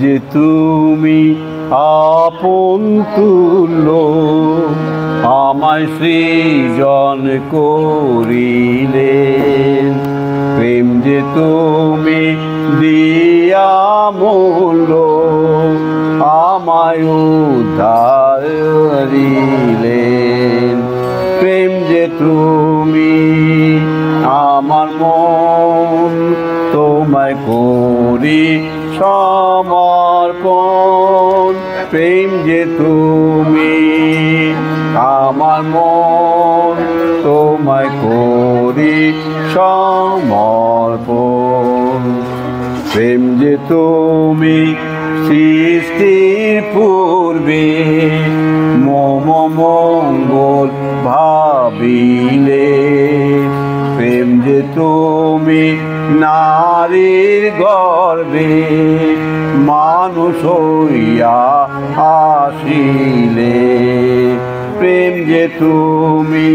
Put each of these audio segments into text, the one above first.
যে তুমি আপন তুল্য আমায় সৃজন করিলেন, প্রেম যে তুমি দিয়া মূল্য আমায় উদ্ধার করিলেন, প্রেম যে তুমি আমার মন তোমায় করি সমর্পণ, প্রেম যে তুমি আমার মন তোমায় করি সমর্পণ, প্রেম যে তুমি সৃষ্টির পূর্বে মম মঙ্গল ভাবিলে, প্রেম যে তুমি নারীর গর্ভে মানুষ হইয়া আসিলে, প্রেম যে তুমি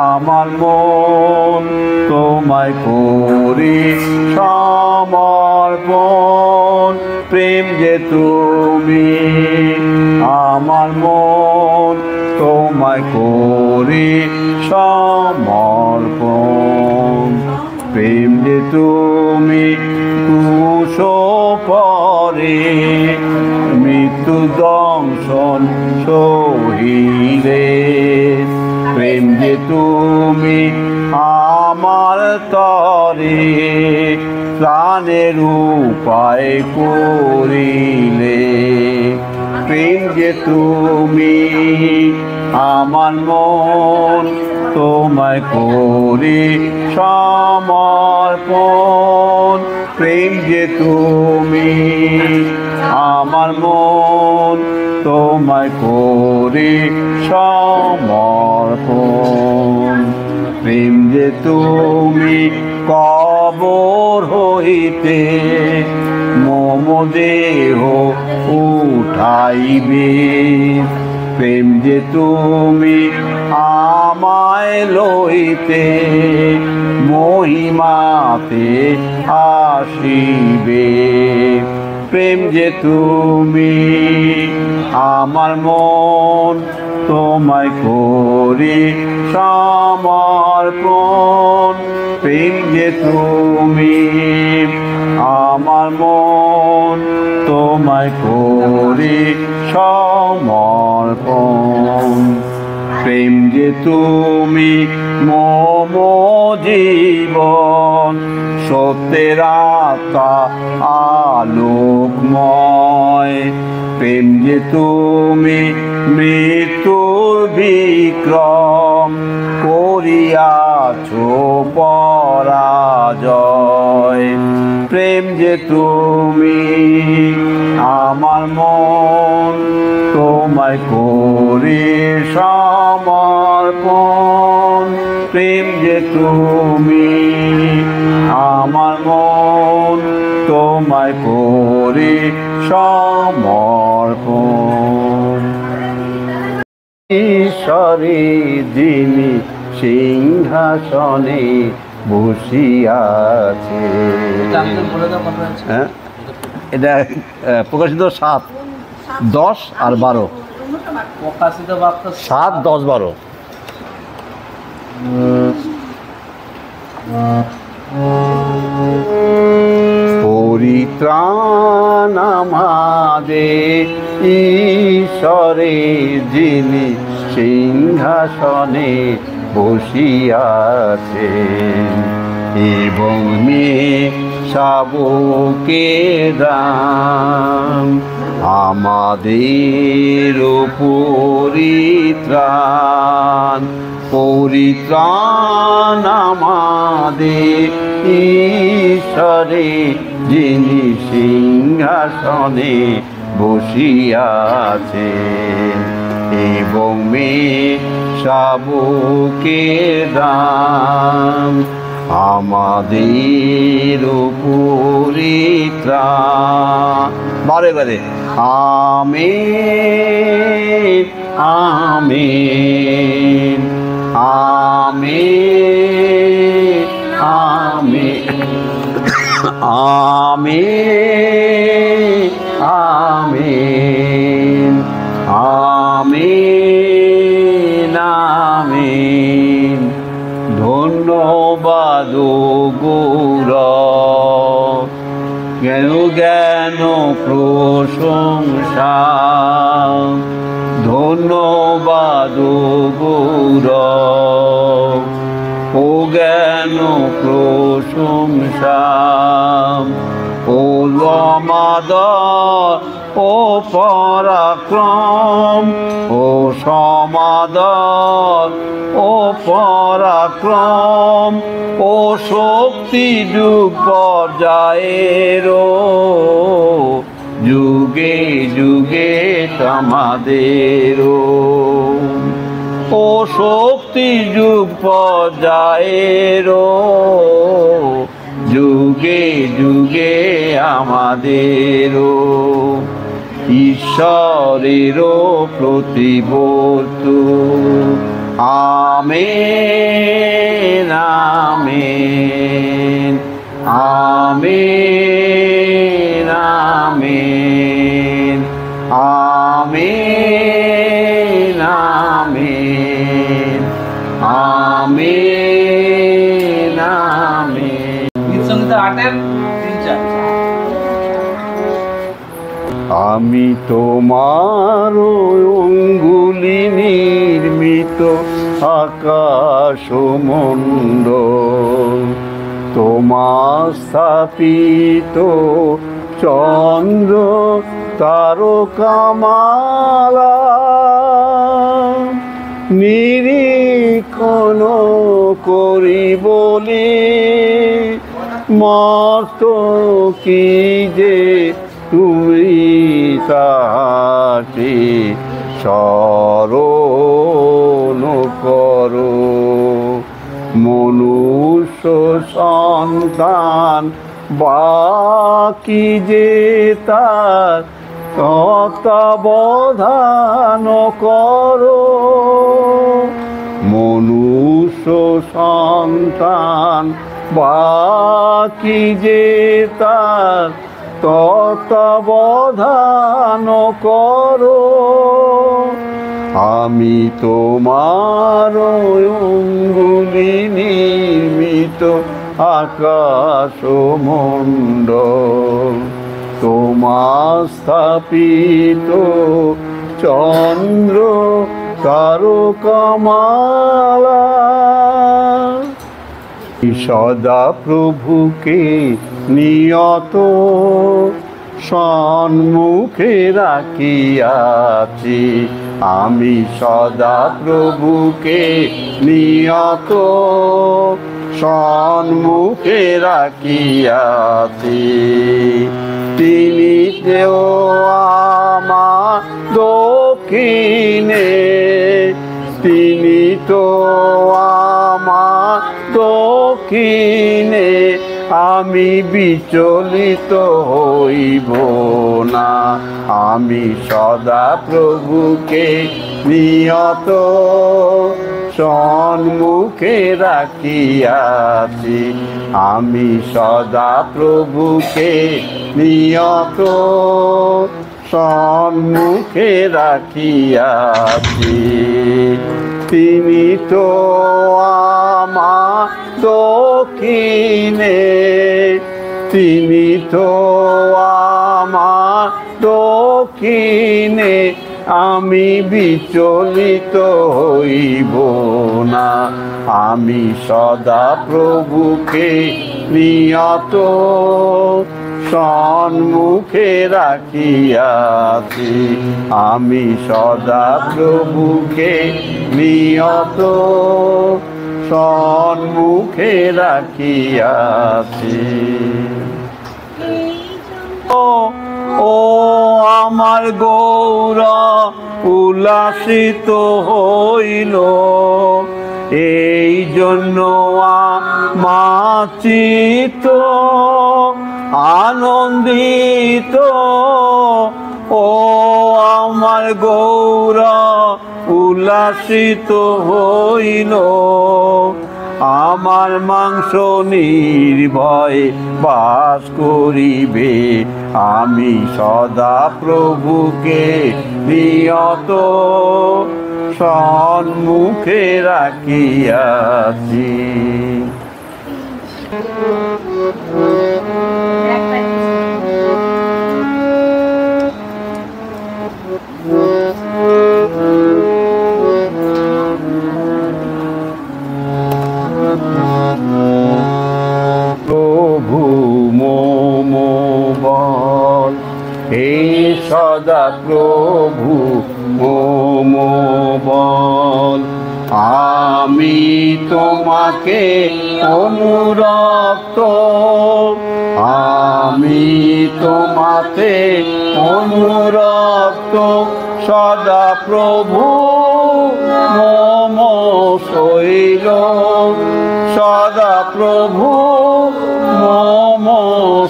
আমার মন তোমায় করি সমর্পণ, প্রেম যে তুমি আমার মন তোমায় করি সমর্পণ, প্রেম যে তুমি ক্রুশ পরে মৃত্যু দংশন সহিলে, প্রেম যে তুমি আমার তরে প্রাণের উপায় করিলে, প্রেম যে তুমি আমার মন তোমায় করি সমর্পণ, প্রেম যে তুমি আমার মন তোমায় করি সমর্পণ, প্রেম যে তুমি কবর হইতে মম দেহ উঠাইবে, প্রেম যে তুমি আমায় লইতে মহিমাতে আসিবে, প্রেম যে তুমি আমার মন তোমায় করি সমর্পণ, প্রেম যে তুমি আমার মন তোমায় করি সমর্পণ, প্রেম যে তুমি মম জীবন সত্যের আত্মা আলোকময়, প্রেম যে তুমি মৃত্যুর বিক্রম করিয়াছ পরাজয়, প্রেম যে তুমি আমার মন তোমায় করি সমর্পণ, প্রেম যে তুমি আমার মন তোমায় করি সমর্পণ, ঈশ্বরে যিনি সিংহাসনে বসিয়াছে। হ্যাঁ, এটা প্রকাশিত 7, 10 আর 12, প্রকাশিত বার্তা 7, 10, 12। পরিত্রাণ আমাদের ঈশ্বরে যিনি সিংহাসনে বসিয়াছে, এবং মেয়ে শাবকের দান আমাদের পরিত্রাণ, পরিত্রাণ আমাদের ঈশ্বরে যিনি সিংহাসনে বসিয়াছে, এবং মেয়ে শাবকের দান আমাদের পরিত্রাণ। বারে বারে আমেন আমেন আমেন আমেন আমেন আমিন আমিন আমিন। ধন্যবাদ গৌর জ্ঞান জ্ঞান প্রশংসা। ধন্যবাদ গৌর ও জ্ঞান প্রশংসা। ও সমাদর ও পরাক্রম, ও সমাদর ও পরাক্রম, ও শক্তি যুগ পর্যায়ের যুগে যুগে আমাদের। ও শক্তি যুগ পর্যায়ের যুগে যুগে আমাদের। ঈশ্বরের প্রতিবর্তু আমেন আমেন আমেন আমেন আমেন আমেন আমেন আমেন। গীতসংহিতা 8-3-4। আমি তোমার অঙ্গুলি নির্মিত আকাশ মণ্ডল, তোমার স্থাপিত চন্দ্র তারকামালা, নিরীক্ষণ করি বলি মত কি যে তুমি তাকে স্মরণ করো। মনুষ্য সন্তান বাকি যে তার তত্ত্বাবধান করো। মনুষ্য সন্তান বাকি যে তার তত্ত্বাবধান করো। আমি তোমার অঙ্গুলি নির্মিত আকাশ মণ্ডল, তোমার স্থাপিত চন্দ্র তারকামালা। সদা প্রভুকে নিয়ত সম্মুখে রাখিয়াছি, আমি সদা প্রভুকে নিয়ত সম্মুখে রাখিয়াছি। তিনি দেও আমার দক্ষিণে, তিনি তো আমার দক্ষিণে, আমি বিচলিত হইব না। আমি সদা প্রভুকে নিয়ত সম্মুখে রাখিয়াছি, আমি সদা প্রভুকে নিয়ত সম্মুখে রাখিয়াছি। তিনি তো আমার দক্ষিণে, তিনি তো আমার দক্ষিণে, আমি বিচলিত হইব না। আমি সদা প্রভুকে নিয়ত সম্মুখে রাখিয়াছি, আমি সদা প্রভুকে নিয়ত সম্মুখে রাখিয়াছি। ও আমার গৌর উল্লাসিত হইল, এই জন্য আমার চিত্ত আনন্দিত। ও আমার গৌর উল্লাসিত হইল, আমার মাংস নির্ভয়ে বাস করিবে। আমি সদা প্রভুকে নিয়ত সম্মুখে রাখিয়াছি। প্রভু মম বল, হে সদা প্রভু মম বল। আমি তোমাকে অনুরক্ত, আমি তোমাতে অনুরক্ত, সদা প্রভু মম শৈল, সদা প্রভু মম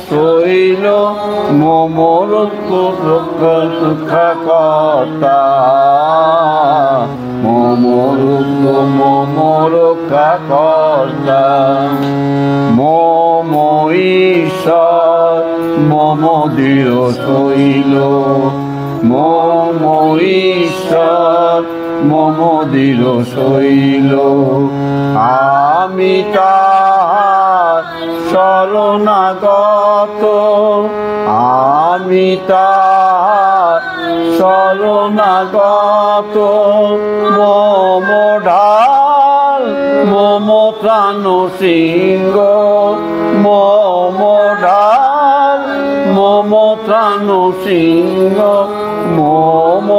শৈল, মম রক্ষাকর্তা, মম রক্ষাকর্তা, মম ঈশ্বর, মম দৃঢ় শৈল, মম ঈশ্বর, মম দৃঢ় শৈল। আমি তার শরণাগত, আমি তার শরণাগত, মম ঢাল, মম ত্রাণ সিংহ, মম ঢাল, মম ত্রাণ সিংহ, মম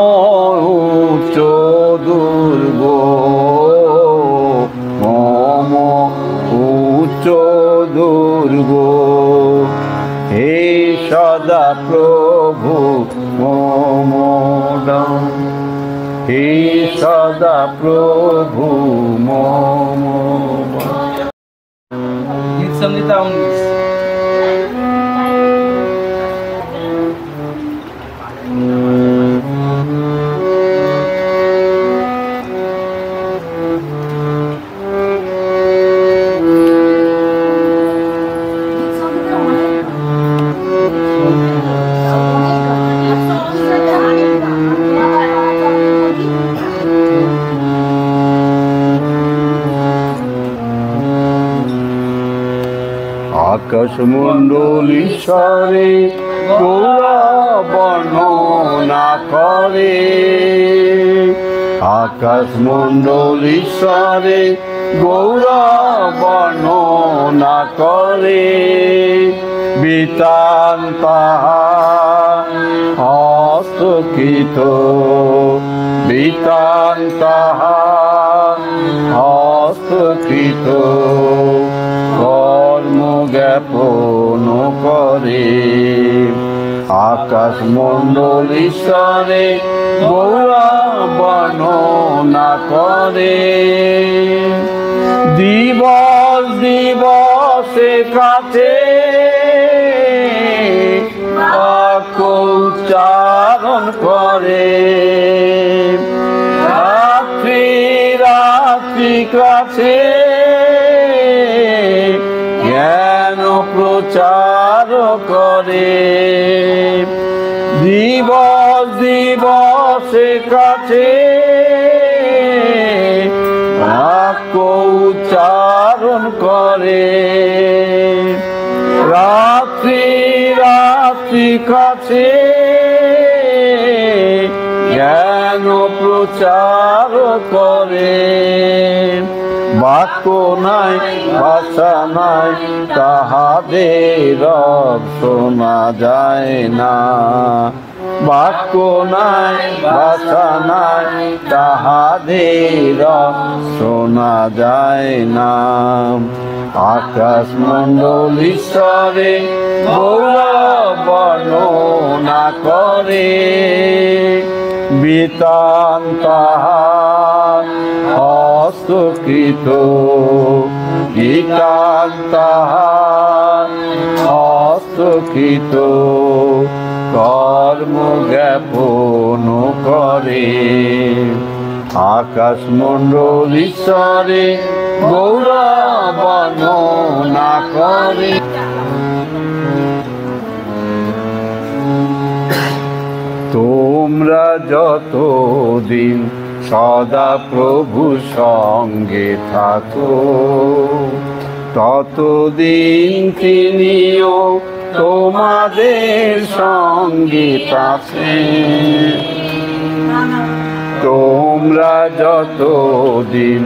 উচ্চ দুর্গ, মম উচ্চ দুর্গ। হে সদা প্রভু মম ডান, হে সদা প্রভু মম। গীত সংহিতা 19। আকাশ মণ্ডল ঈশ্বরে গৌরা বর্ণনা করে, আকাশ মণ্ডল ঈশ্বরে গৌরা বর্ণনা করে। বিতান তাহার হস্তকৃত, বিতান তাহার হস্তকৃত, কর্ম জ্ঞাপন করে। আকাশ মণ্ডল ঈশ্বরে গৌরা বর্ণনা করে। দিবস দিবসে কাছে বাক্য উচ্চারণ করে। রাত্রি রাত্রি কাছে জ্ঞান প্রচার করে। দিবস দিবসে কাছে বাক্য উচ্চারণ করে। রাত্রি রাত্রি কাছে জ্ঞান প্রচার করে। বাক্য নাই ভাষা নাই তাহাদের শোনা যায় না। বাক্য নাই ভাষা নাই তাহাদের শোনা যায় না। আকাশ মণ্ডল ঈশ্বরে গৌরব বর্ণনা করে। বিতান তাহার হস্তকৃত, বিতান তাহার হস্তকৃত, কর্ম জ্ঞাপন করে। আকাশ মণ্ডল ঈশ্বরে গৌরব বর্ণনা করি। তোমরা যতদিন সদা প্রভু সঙ্গে থাকো, ততদিন তিনিও তোমাদের সঙ্গে আছেন। তোমরা যতদিন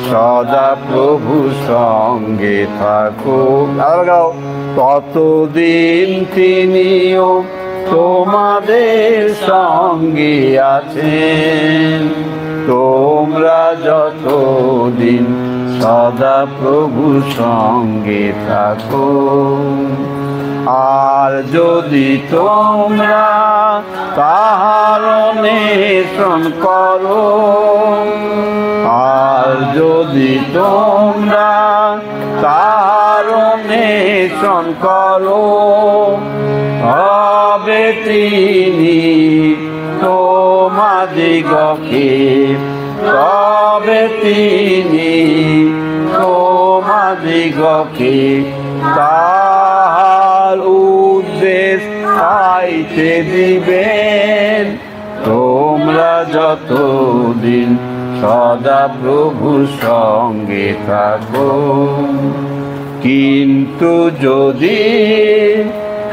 সদা প্রভু সঙ্গে থাকো, ততদিন তিনিও তোমাদের সঙ্গে আছেন। তোমরা যতদিন সদা প্রভু সঙ্গে থাকো। আর যদি তোমরা তাহার অন্বেষণ করো, আর যদি তোমরা তাহার অন্বেষণ করো, তবে তিনি তোমাদিগকে, তবে তিনি তোমাদিগকে তাহার উদ্দেশ্য পাইতে দিবেন। তোমরা যতদিন সদা প্রভু সঙ্গে থাকো। কিন্তু যদি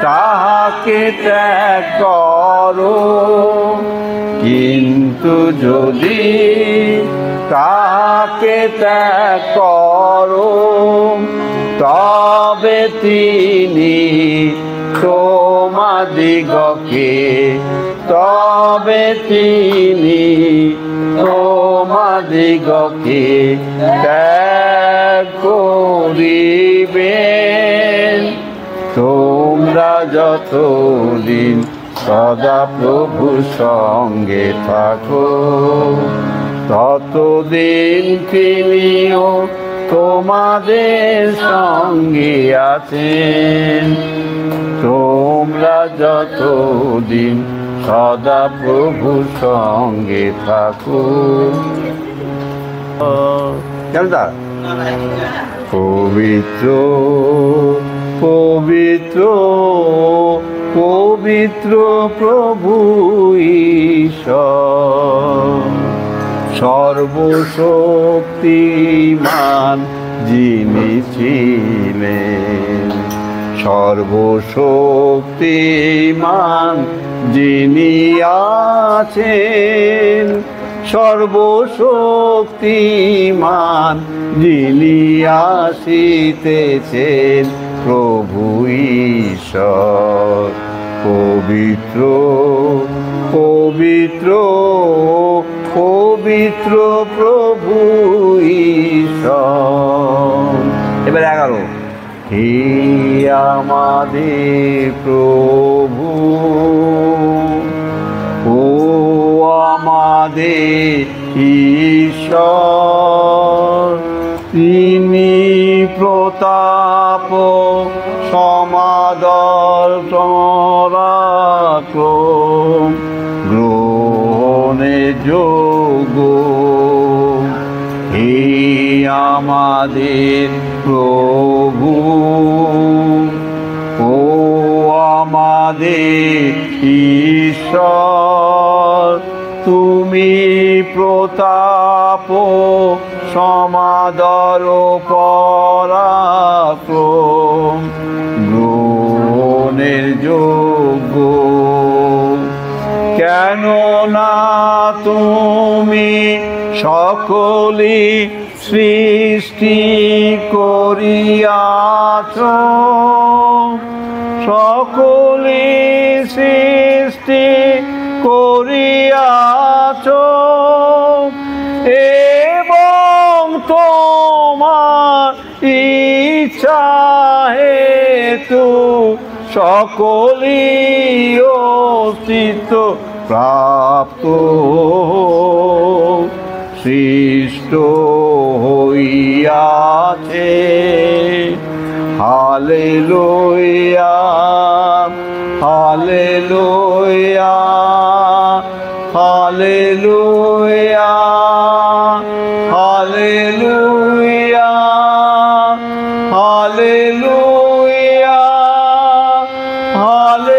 তাহাকে ত্যাগ করো, কিন্তু যদি তাহাকে ত্যাগ করো, তবে তিনি তোমাদিগকে, তবে তিনি তোমাদিগকে ত্যাগ করিবেন। তোমরা যতদিন সদা প্রভু সঙ্গে থাকো, ততদিন তিনিও তোমাদের সঙ্গে আছেন। তোমরা যতদিন সদা প্রভু সঙ্গে থাকো। কেনটা পবিত্র পবিত্র পবিত্র প্রভু ঈশ্বর, সর্বশক্তিমান যিনি ছিলেন, সর্বশক্তিমান যিনি আছেন, সর্বশক্তিমান যিনি আসিতেছেন, প্রভু ঈশ্বর। পবিত্র পবিত্র পবিত্র প্রভু ঈশ্বর। এবার 11, হে আমাদের প্রভু, ও আমাদের ঈশ্বর, তিনি প্রতাপ সমাদর পরাক্রম গ্রহণের যোগ্য। হে আমাদের প্রভু, ও আমাদের ঈশ্বর, তুমি প্রতাপ সমাদর পরাক্রম গ্রহণের যোগ্য। কেননা তুমি সকলই সৃষ্টি করিয়াছ, সকলই সৃষ্টি করিয়াছ, এবং তোমার ইচ্ছা হেতু সকলই অস্তিত্ব প্রাপ্ত সৃষ্ট হইয়াছে। Hallelujah hallelujah hallelujah hallelujah Hallelujah. Hallelujah.